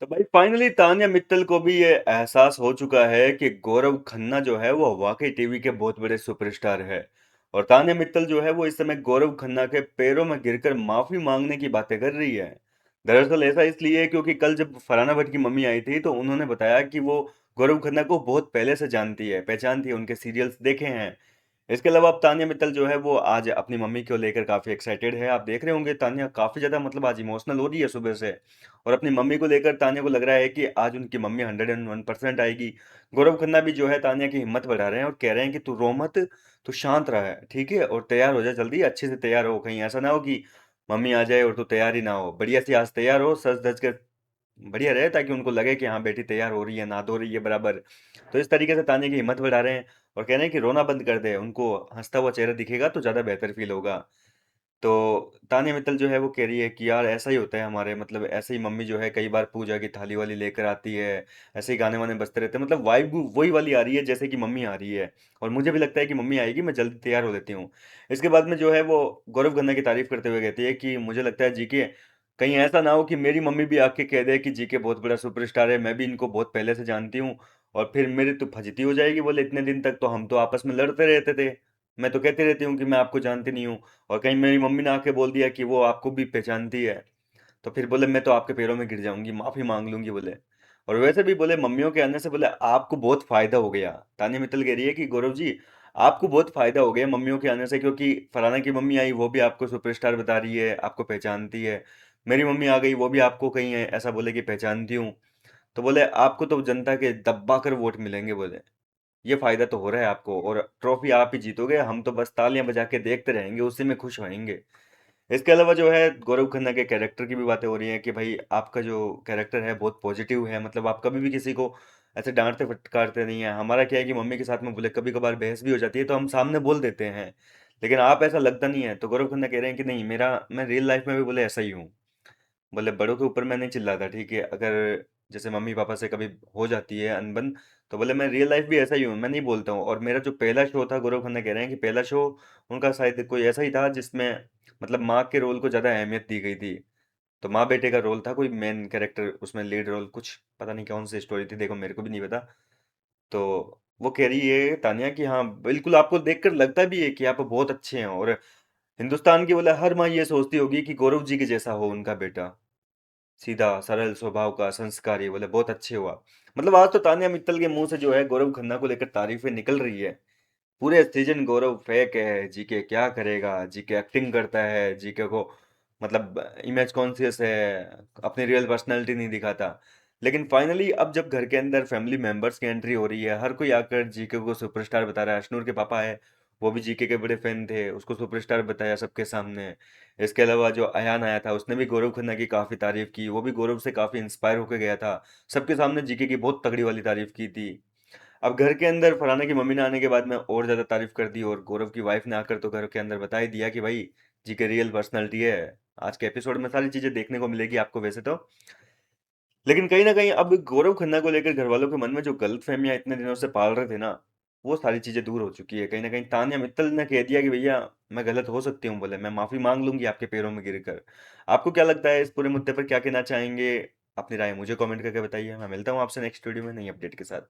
तो भाई फाइनली तान्या मित्तल को भी ये एहसास हो चुका है कि गौरव खन्ना जो है वो वाकई टीवी के बहुत बड़े सुपरस्टार है। और तान्या मित्तल जो है वो इस समय गौरव खन्ना के पैरों में गिरकर माफी मांगने की बातें कर रही है। दरअसल ऐसा इसलिए है क्योंकि कल जब फरहाना भट्ट की मम्मी आई थी तो उन्होंने बताया कि वो गौरव खन्ना को बहुत पहले से जानती है, पहचानती है, उनके सीरियल्स देखे हैं। इसके अलावा अब तान्या मित्तल जो है वो आज अपनी मम्मी को लेकर काफी एक्साइटेड है। आप देख रहे होंगे तान्या काफी ज्यादा मतलब आज इमोशनल हो रही है सुबह से। और अपनी मम्मी को लेकर तान्या को लग रहा है कि आज उनकी मम्मी 101% आएगी। गौरव खन्ना भी जो है तान्या की हिम्मत बढ़ा रहे हैं और कह रहे हैं कि तू रो मत, तू शांत रहा है, ठीक है, और तैयार हो जा, जल्दी अच्छे से तैयार हो, कहीं ऐसा ना हो कि मम्मी आ जाए और तू तैयार ही ना हो। बढ़िया सी आज तैयार हो, सज धज कर बढ़िया रहे, ताकि उनको लगे कि हाँ बेटी तैयार हो रही है, नहा धो रही है बराबर। तो इस तरीके से तान्या की हिम्मत बढ़ा रहे हैं और कह रहे हैं कि रोना बंद कर दे, उनको हंसता हुआ चेहरा दिखेगा तो ज्यादा बेहतर फील होगा। तो तान्या मित्तल जो है वो कह रही है कि यार ऐसा ही होता है हमारे, मतलब ऐसे ही मम्मी जो है कई बार पूजा की थाली वाली लेकर आती है, ऐसे ही गाने वाने बजते रहते हैं, मतलब वाइब वही वाली आ रही है जैसे कि मम्मी आ रही है। और मुझे भी लगता है कि मम्मी आएगी, मैं जल्दी तैयार हो लेती हूँ। इसके बाद में जो है वो गौरव खन्ना की तारीफ करते हुए कहती है कि मुझे लगता है जीके कहीं ऐसा ना हो कि मेरी मम्मी भी आके कह दे कि जीके बहुत बड़ा सुपरस्टार है, मैं भी इनको बहुत पहले से जानती हूँ, और फिर मेरी तो फजीती हो जाएगी। बोले इतने दिन तक तो हम तो आपस में लड़ते रहते थे, मैं तो कहती रहती हूँ कि मैं आपको जानती नहीं हूँ, और कहीं मेरी मम्मी ने आके बोल दिया कि वो आपको भी पहचानती है, तो फिर बोले मैं तो आपके पैरों में गिर जाऊंगी, माफी मांग लूंगी बोले। और वैसे भी बोले मम्मियों के आने से बोले आपको बहुत फायदा हो गया। तान्या मित्तल कह रही है कि गौरव जी आपको बहुत फायदा हो गया मम्मियों के आने से, क्योंकि फलाना की मम्मी आई वो भी आपको सुपरस्टार बता रही है, आपको पहचानती है। मेरी मम्मी आ गई वो भी आपको कहीं ऐसा बोले कि पहचानती हूँ। तो बोले आपको तो जनता के दबा कर वोट मिलेंगे बोले, ये फायदा तो हो रहा है आपको, और ट्रॉफी आप ही जीतोगे, हम तो बस तालियां बजा के देखते रहेंगे, उसी में खुश होएंगे। इसके अलावा जो है गौरव खन्ना के कैरेक्टर की भी बातें हो रही हैं कि भाई आपका जो कैरेक्टर है बहुत पॉजिटिव है, मतलब आप कभी भी किसी को ऐसे डांटते फटकारते नहीं है। हमारा क्या है कि मम्मी के साथ में बोले कभी कभार बहस भी हो जाती है तो हम सामने बोल देते हैं, लेकिन आप ऐसा लगता नहीं है। तो गौरव खन्ना कह रहे हैं कि नहीं, मेरा मैं रियल लाइफ में भी बोले ऐसा ही हूँ। बोले बड़ों के ऊपर मैं नहीं चिल्लाता, ठीक है, अगर जैसे मम्मी पापा से कभी हो जाती है अनबन, तो बोले मैं रियल लाइफ भी ऐसा ही हूँ, मैं नहीं बोलता हूँ। और मेरा जो पहला शो था, गौरव खन्ना कह रहे हैं कि पहला शो उनका शायद कोई ऐसा ही था जिसमें मतलब माँ के रोल को ज़्यादा अहमियत दी गई थी। तो माँ बेटे का रोल था, कोई मेन कैरेक्टर उसमें लीड रोल, कुछ पता नहीं कौन सी स्टोरी थी, देखो मेरे को भी नहीं पता। तो वो कह रही है तानिया कि हाँ बिल्कुल आपको देखकर लगता भी है कि आप बहुत अच्छे हैं, और हिंदुस्तान की बोले हर माँ ये सोचती होगी कि गौरव जी के जैसा हो उनका बेटा, सीधा सरल स्वभाव का, संस्कारी, बोले बहुत अच्छे हुआ। मतलब आज तो तान्या मित्तल के मुंह से जो है गौरव खन्ना को लेकर तारीफें निकल रही है। पूरे सीजन गौरव फेक है, जीके क्या करेगा, जीके एक्टिंग करता है, जीके को मतलब इमेज कॉन्शियस है, अपनी रियल पर्सनैलिटी नहीं दिखाता। लेकिन फाइनली अब जब घर के अंदर फैमिली मेंबर्स की एंट्री हो रही है, हर कोई आकर जीके को सुपरस्टार बता रहा है। अशनूर के पापा है, वो भी जीके के बड़े फैन थे, उसको सुपरस्टार बताया सबके सामने। इसके अलावा जो अयान आया था उसने भी गौरव खन्ना की काफी तारीफ की, वो भी गौरव से काफी इंस्पायर होकर गया था, सबके सामने जीके की बहुत तगड़ी वाली तारीफ की थी। अब घर के अंदर फरहाना की मम्मी ने आने के बाद में और ज्यादा तारीफ कर दी, और गौरव की वाइफ ने आकर तो घर के अंदर बता ही दिया कि भाई जी के रियल पर्सनालिटी है। आज के एपिसोड में सारी चीजें देखने को मिलेगी आपको वैसे तो। लेकिन कहीं ना कहीं अब गौरव खन्ना को लेकर घर वालों के मन में जो गलत फहमियां इतने दिनों से पाल रहे थे ना, वो सारी चीजें दूर हो चुकी है। कहीं ना कहीं तान्या मित्तल ने कह दिया कि भैया मैं गलत हो सकती हूँ, बोले मैं माफी मांग लूंगी आपके पैरों में गिरकर। आपको क्या लगता है इस पूरे मुद्दे पर क्या कहना चाहेंगे? अपनी राय मुझे कमेंट करके बताइए। मैं मिलता हूँ आपसे नेक्स्ट वीडियो में नई अपडेट के साथ।